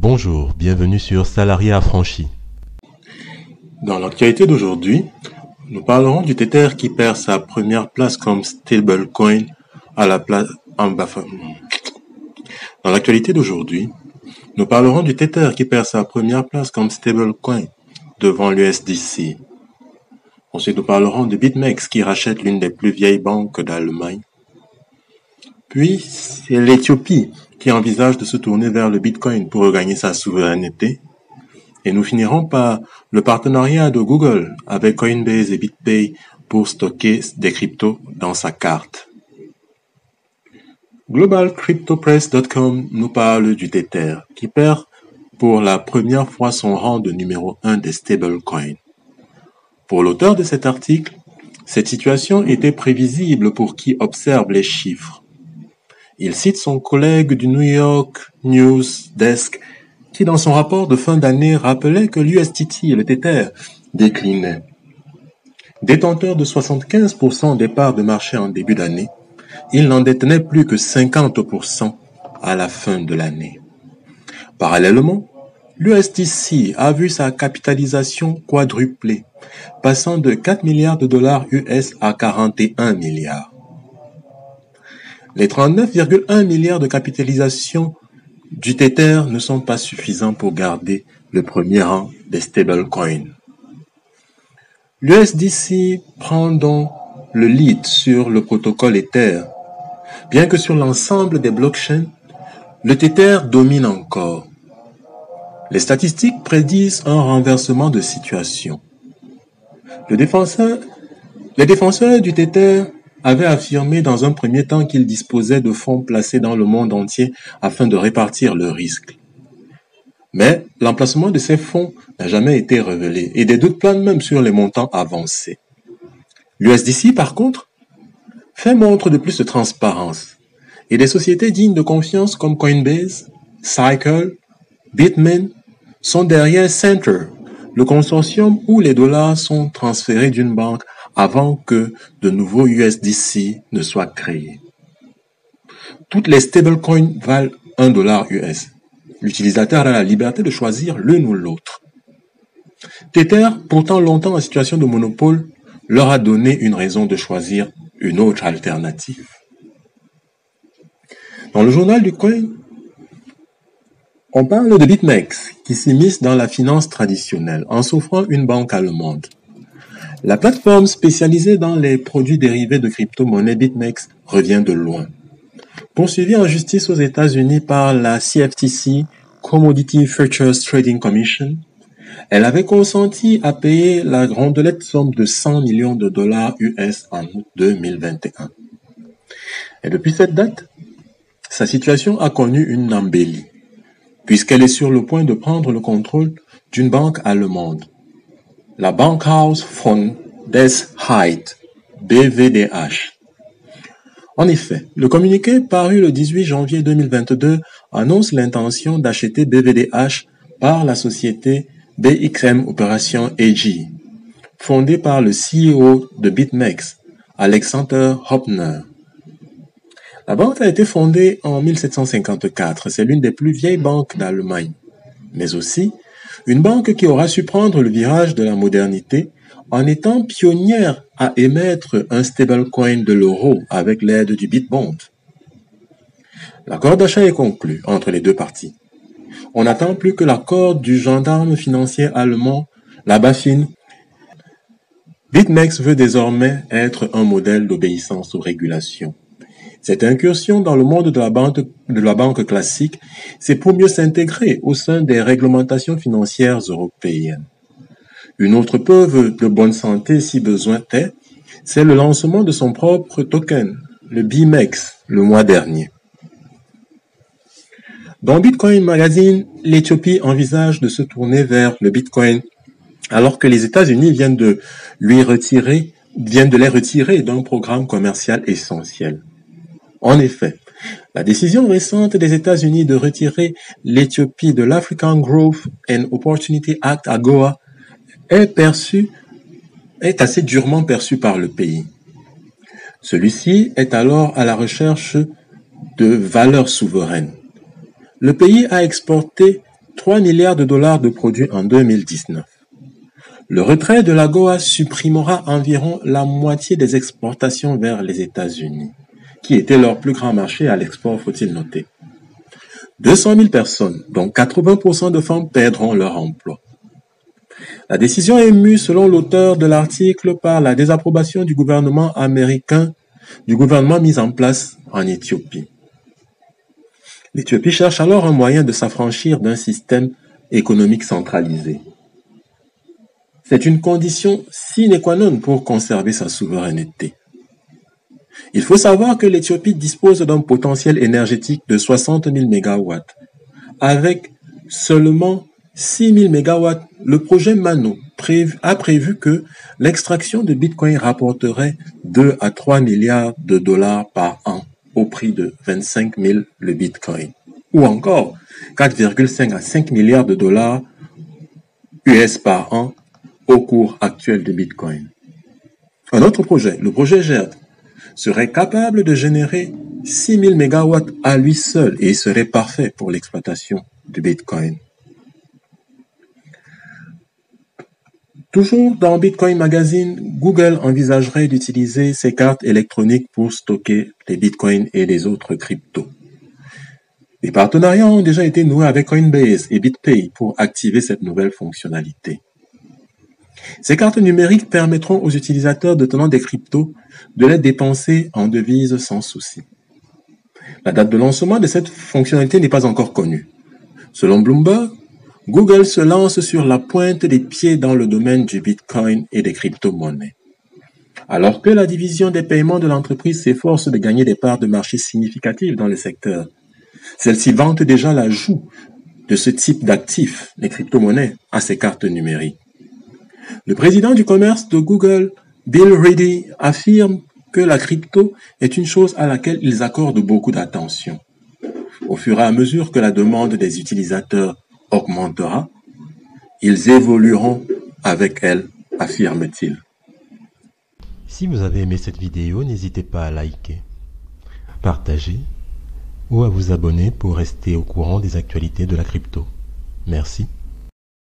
Bonjour, bienvenue sur Salarié Affranchi. Dans l'actualité d'aujourd'hui, nous parlerons du Tether qui perd sa première place comme stablecoin à la place Dans l'actualité d'aujourd'hui, nous parlerons du Tether qui perd sa première place comme stablecoin devant l'USDC. Ensuite, nous parlerons de BitMEX qui rachète l'une des plus vieilles banques d'Allemagne. Puis, c'est l'Éthiopie qui envisage de se tourner vers le Bitcoin pour regagner sa souveraineté. Et nous finirons par le partenariat de Google avec Coinbase et BitPay pour stocker des cryptos dans sa carte. GlobalCryptoPress.com nous parle du Tether qui perd pour la première fois son rang de numéro 1 des stablecoins. Pour l'auteur de cet article, cette situation était prévisible pour qui observe les chiffres. Il cite son collègue du New York News Desk qui, dans son rapport de fin d'année, rappelait que l'USDT et le Tether déclinaient. Détenteur de 75% des parts de marché en début d'année, il n'en détenait plus que 50% à la fin de l'année. Parallèlement, l'USDC a vu sa capitalisation quadrupler, passant de 4 milliards de dollars US à 41 milliards. Les 39,1 milliards de capitalisation du Tether ne sont pas suffisants pour garder le premier rang des stablecoins. L'USDC prend donc le lead sur le protocole Ether. Bien que sur l'ensemble des blockchains, le Tether domine encore. Les statistiques prédisent un renversement de situation. Les défenseurs du Tether avaient affirmé dans un premier temps qu'ils disposaient de fonds placés dans le monde entier afin de répartir le risque. Mais l'emplacement de ces fonds n'a jamais été révélé et des doutes planent même sur les montants avancés. L'USDC, par contre, fait montre de plus de transparence et des sociétés dignes de confiance comme Coinbase, Cycle, Bitmain sont derrière Center, le consortium où les dollars sont transférés d'une banque avant que de nouveaux USDC ne soient créés. Toutes les stablecoins valent $1 US. L'utilisateur a la liberté de choisir l'une ou l'autre. Tether, pourtant longtemps en situation de monopole, leur a donné une raison de choisir une autre alternative. Dans le journal du coin, on parle de BitMEX qui s'immisce dans la finance traditionnelle en s'offrant une banque allemande. La plateforme spécialisée dans les produits dérivés de crypto-monnaies BitMEX revient de loin. Poursuivie en justice aux États-Unis par la CFTC, Commodity Futures Trading Commission, elle avait consenti à payer la rondelette somme de 100 millions de dollars US en août 2021. Et depuis cette date, sa situation a connu une embellie, puisqu'elle est sur le point de prendre le contrôle d'une banque allemande, la Bankhaus von des Heid, BVDH. En effet, le communiqué paru le 18 janvier 2022 annonce l'intention d'acheter BVDH par la société BXM Opération AG, fondée par le CEO de BitMEX, Alexander Hopner. La banque a été fondée en 1754, c'est l'une des plus vieilles banques d'Allemagne, mais aussi une banque qui aura su prendre le virage de la modernité en étant pionnière à émettre un stablecoin de l'euro avec l'aide du Bitbond. L'accord d'achat est conclu entre les deux parties. On n'attend plus que l'accord du gendarme financier allemand, la BaFin. BitMEX veut désormais être un modèle d'obéissance aux régulations. Cette incursion dans le monde de la banque classique, c'est pour mieux s'intégrer au sein des réglementations financières européennes. Une autre preuve de bonne santé, si besoin est, c'est le lancement de son propre token, le BMEX, le mois dernier. Dans Bitcoin Magazine, l'Éthiopie envisage de se tourner vers le Bitcoin alors que les États-Unis viennent de les retirer d'un programme commercial essentiel. En effet, la décision récente des États-Unis de retirer l'Éthiopie de l'African Growth and Opportunity Act AGOA est assez durement perçue par le pays. Celui-ci est alors à la recherche de valeurs souveraines. Le pays a exporté 3 milliards de dollars de produits en 2019. Le retrait de l'AGOA supprimera environ la moitié des exportations vers les États-Unis, qui était leur plus grand marché à l'export, faut-il noter. 200 000 personnes, dont 80% de femmes, perdront leur emploi. La décision est mue, selon l'auteur de l'article, par la désapprobation du gouvernement américain, du gouvernement mis en place en Éthiopie. L'Éthiopie cherche alors un moyen de s'affranchir d'un système économique centralisé. C'est une condition sine qua non pour conserver sa souveraineté. Il faut savoir que l'Éthiopie dispose d'un potentiel énergétique de 60 000 MW. Avec seulement 6 000 MW, le projet Mano a prévu que l'extraction de Bitcoin rapporterait 2 à 3 milliards de dollars par an au prix de 25 000 le Bitcoin. Ou encore 4,5 à 5 milliards de dollars US par an au cours actuel de Bitcoin. Un autre projet, le projet GERD, serait capable de générer 6 000 MW à lui seul et serait parfait pour l'exploitation du Bitcoin. Toujours dans Bitcoin Magazine, Google envisagerait d'utiliser ses cartes électroniques pour stocker les Bitcoins et les autres cryptos. Des partenariats ont déjà été noués avec Coinbase et BitPay pour activer cette nouvelle fonctionnalité. Ces cartes numériques permettront aux utilisateurs de tenant des cryptos de les dépenser en devises sans souci. La date de lancement de cette fonctionnalité n'est pas encore connue. Selon Bloomberg, Google se lance sur la pointe des pieds dans le domaine du Bitcoin et des crypto-monnaies. Alors que la division des paiements de l'entreprise s'efforce de gagner des parts de marché significatives dans le secteur, celle-ci vante déjà l'ajout de ce type d'actifs, les crypto-monnaies, à ses cartes numériques. Le président du commerce de Google, Bill Ready, affirme que la crypto est une chose à laquelle ils accordent beaucoup d'attention. Au fur et à mesure que la demande des utilisateurs augmentera, ils évolueront avec elle, affirme-t-il. Si vous avez aimé cette vidéo, n'hésitez pas à liker, partager ou à vous abonner pour rester au courant des actualités de la crypto. Merci.